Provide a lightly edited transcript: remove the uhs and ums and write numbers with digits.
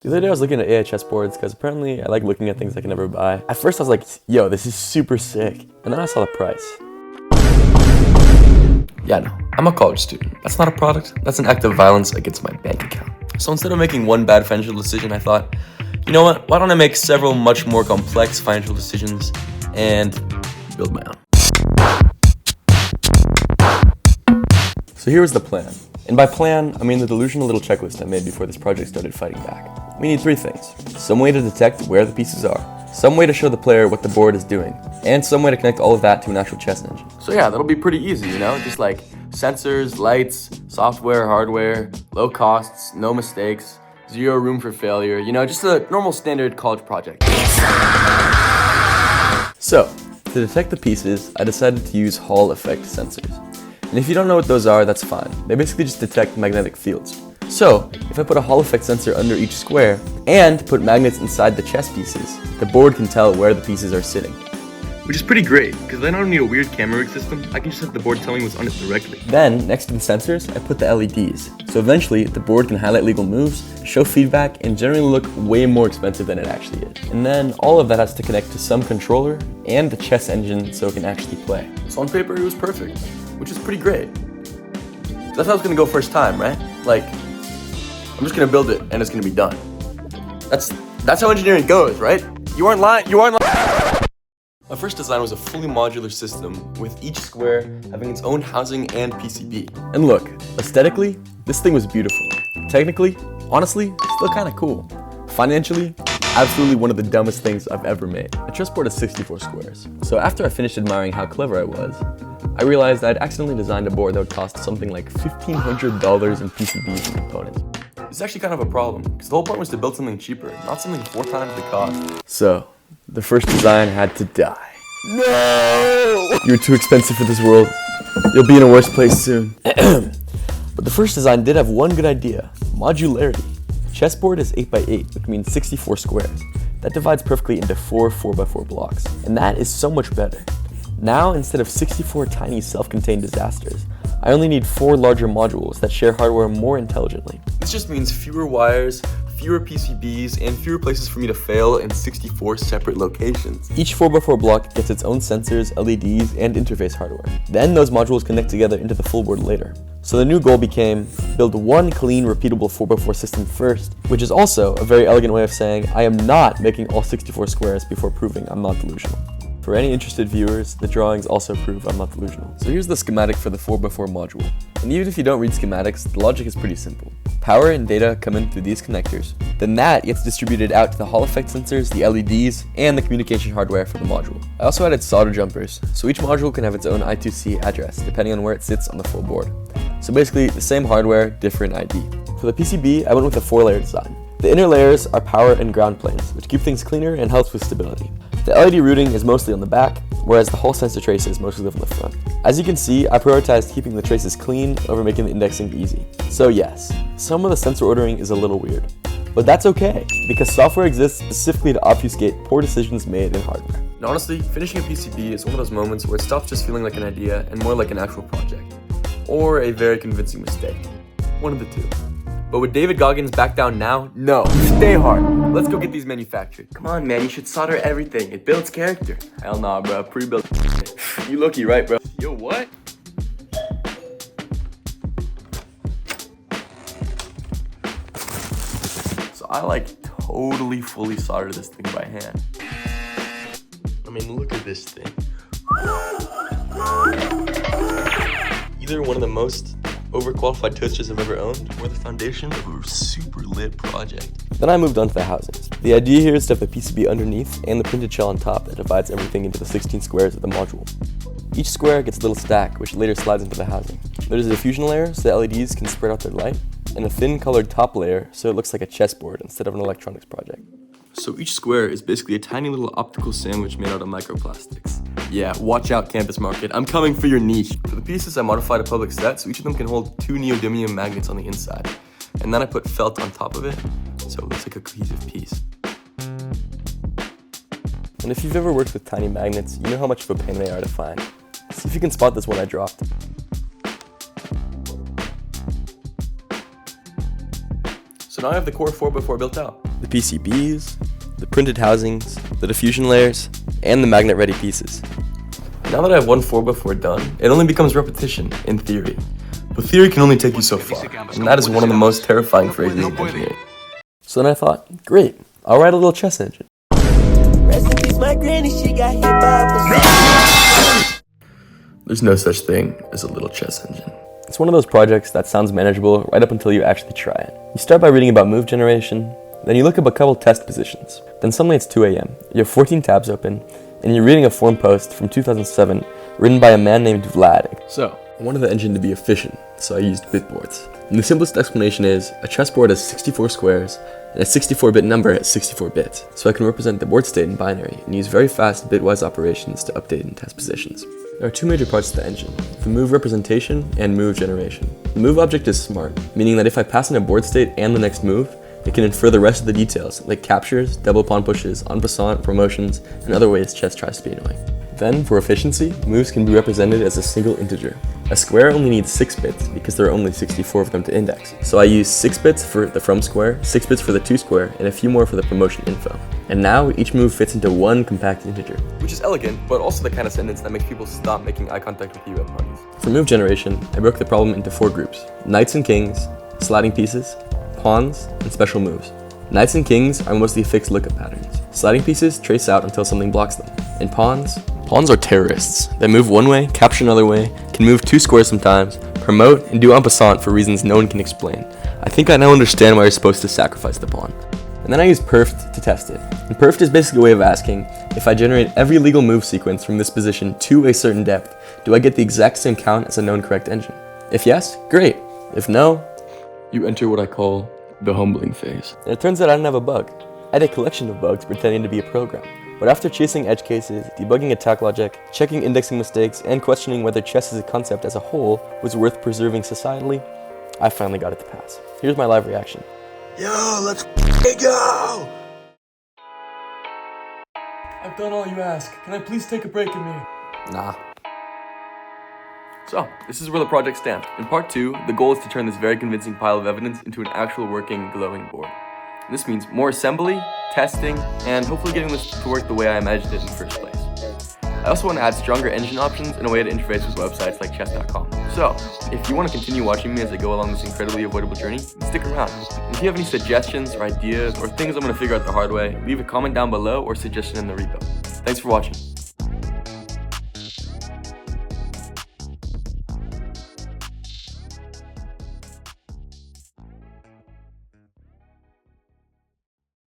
The other day I was looking at AI chessboards because apparently I like looking at things I can never buy. At first I was like, yo, this is super sick. And then I saw the price. Yeah, no, I'm a college student. That's not a product, that's an act of violence against my bank account. So instead of making one bad financial decision, I thought, you know what, why don't I make several much more complex financial decisions and build my own. So here was the plan. And by plan, I mean the delusional little checklist I made before this project started fighting back. We need three things. Some way to detect where the pieces are, some way to show the player what the board is doing, and some way to connect all of that to an actual chess engine. So yeah, that'll be pretty easy, you know? Just like sensors, lights, software, hardware, low costs, no mistakes, zero room for failure, you know, just a normal standard college project. So, to detect the pieces, I decided to use Hall effect sensors. And if you don't know what those are, that's fine. They basically just detect magnetic fields. So, if I put a Hall effect sensor under each square, and put magnets inside the chess pieces, the board can tell where the pieces are sitting. Which is pretty great, because I don't need a weird camera rig system. I can just have the board tell me what's on it directly. Then, next to the sensors, I put the LEDs. So eventually, the board can highlight legal moves, show feedback, and generally look way more expensive than it actually is. And then, all of that has to connect to some controller and the chess engine so it can actually play. So on paper, it was perfect, which is pretty great. That's how it's gonna go first time, right? Like, I'm just gonna build it and it's gonna be done. That's how engineering goes, right? You aren't lying. My first design was a fully modular system with each square having its own housing and PCB. And look, aesthetically, this thing was beautiful. Technically, honestly, still kinda cool. Financially, absolutely one of the dumbest things I've ever made. A chessboard is 64 squares. So after I finished admiring how clever I was, I realized I'd accidentally designed a board that would cost something like $1,500 in PCBs and components. It's actually kind of a problem, because the whole point was to build something cheaper, not something 4 times the cost. So, the first design had to die. No! You're too expensive for this world. You'll be in a worse place soon. But the first design did have one good idea: modularity. A chessboard is 8x8, which means 64 squares. That divides perfectly into 4 4x4 blocks, and that is so much better. Now, instead of 64 tiny self-contained disasters, I only need 4 larger modules that share hardware more intelligently. This just means fewer wires, fewer PCBs, and fewer places for me to fail in 64 separate locations. Each 4x4 block gets its own sensors, LEDs, and interface hardware. Then those modules connect together into the full board later. So the new goal became, build one clean, repeatable 4x4 system first, which is also a very elegant way of saying I am not making all 64 squares before proving I'm not delusional. For any interested viewers, the drawings also prove I'm not delusional. So here's the schematic for the 4x4 module. And even if you don't read schematics, the logic is pretty simple. Power and data come in through these connectors. Then that gets distributed out to the Hall effect sensors, the LEDs, and the communication hardware for the module. I also added solder jumpers, so each module can have its own I2C address, depending on where it sits on the full board. So basically, the same hardware, different ID. For the PCB, I went with a 4-layer design. The inner layers are power and ground planes, which keep things cleaner and helps with stability. The LED routing is mostly on the back, whereas the Hall sensor traces mostly live on the front. As you can see, I prioritized keeping the traces clean over making the indexing easy. So yes, some of the sensor ordering is a little weird. But that's okay, because software exists specifically to obfuscate poor decisions made in hardware. And honestly, finishing a PCB is one of those moments where it stops just feeling like an idea and more like an actual project. Or a very convincing mistake. One of the two. But would David Goggins back down now? No. Stay hard. Let's go get these manufactured. Come on, man. You should solder everything. It builds character. Hell nah, bro. Pre-built. You low-key right, bro. Yo, what? So I totally fully soldered this thing by hand. I mean, look at this thing. Either one of the most overqualified toasters I've ever owned, or the foundation of a super lit project. Then I moved on to the housings. The idea here is to have the PCB underneath and the printed shell on top that divides everything into the 16 squares of the module. Each square gets a little stack, which later slides into the housing. There's a diffusion layer so the LEDs can spread out their light, and a thin colored top layer so it looks like a chessboard instead of an electronics project. So each square is basically a tiny little optical sandwich made out of microplastics. Yeah, watch out, campus market. I'm coming for your niche. For the pieces, I modified a public set so each of them can hold 2 neodymium magnets on the inside. And then I put felt on top of it, so it looks like a cohesive piece. And if you've ever worked with tiny magnets, you know how much of a pain they are to find. See if you can spot this one I dropped. So now I have the core 4x4 built out. the PCBs, the printed housings, the diffusion layers, and the magnet-ready pieces. Now that I have one 4x4 done, it only becomes repetition in theory. But theory can only take you so far, and that is one of the most terrifying phrases in engineering. So then I thought, great, I'll write a little chess engine. There's no such thing as a little chess engine. It's one of those projects that sounds manageable right up until you actually try it. You start by reading about move generation, then you look up a couple test positions. Then suddenly it's 2 a.m., you have 14 tabs open, and you're reading a forum post from 2007 written by a man named Vlad. So, I wanted the engine to be efficient, so I used bit boards. And the simplest explanation is, a chessboard has 64 squares, and a 64-bit number has 64 bits, so I can represent the board state in binary and use very fast bitwise operations to update and test positions. There are two major parts to the engine, the move representation and move generation. The move object is smart, meaning that if I pass in a board state and the next move, it can infer the rest of the details, like captures, double pawn pushes, en passant, promotions, and other ways chess tries to be annoying. Then, for efficiency, moves can be represented as a single integer. A square only needs 6 bits because there are only 64 of them to index. So I use 6 bits for the from square, 6 bits for the to square, and a few more for the promotion info. And now each move fits into one compact integer. Which is elegant, but also the kind of sentence that makes people stop making eye contact with you at parties. For move generation, I broke the problem into 4 groups: knights and kings, sliding pieces, pawns, and special moves. Knights and kings are mostly fixed lookup patterns. Sliding pieces trace out until something blocks them. And pawns are terrorists. They move one way, capture another way, can move 2 squares sometimes, promote, and do en passant for reasons no one can explain. I think I now understand why you're supposed to sacrifice the pawn. And then I use perf to test it. And perf is basically a way of asking, if I generate every legal move sequence from this position to a certain depth, do I get the exact same count as a known correct engine? If yes, great. If no, you enter what I call the humbling phase. And it turns out I didn't have a bug. I had a collection of bugs pretending to be a program. But after chasing edge cases, debugging attack logic, checking indexing mistakes, and questioning whether chess as a concept as a whole was worth preserving societally, I finally got it to pass. Here's my live reaction. Yo, let's go! I've done all you ask. Can I please take a break in me? Nah. So, this is where the project stands. In part 2, the goal is to turn this very convincing pile of evidence into an actual working, glowing board. And this means more assembly, testing, and hopefully getting this to work the way I imagined it in the first place. I also want to add stronger engine options and a way to interface with websites like chess.com. So, if you want to continue watching me as I go along this incredibly avoidable journey, stick around. And if you have any suggestions or ideas or things I'm going to figure out the hard way, leave a comment down below or suggestion in the repo. Thanks for watching.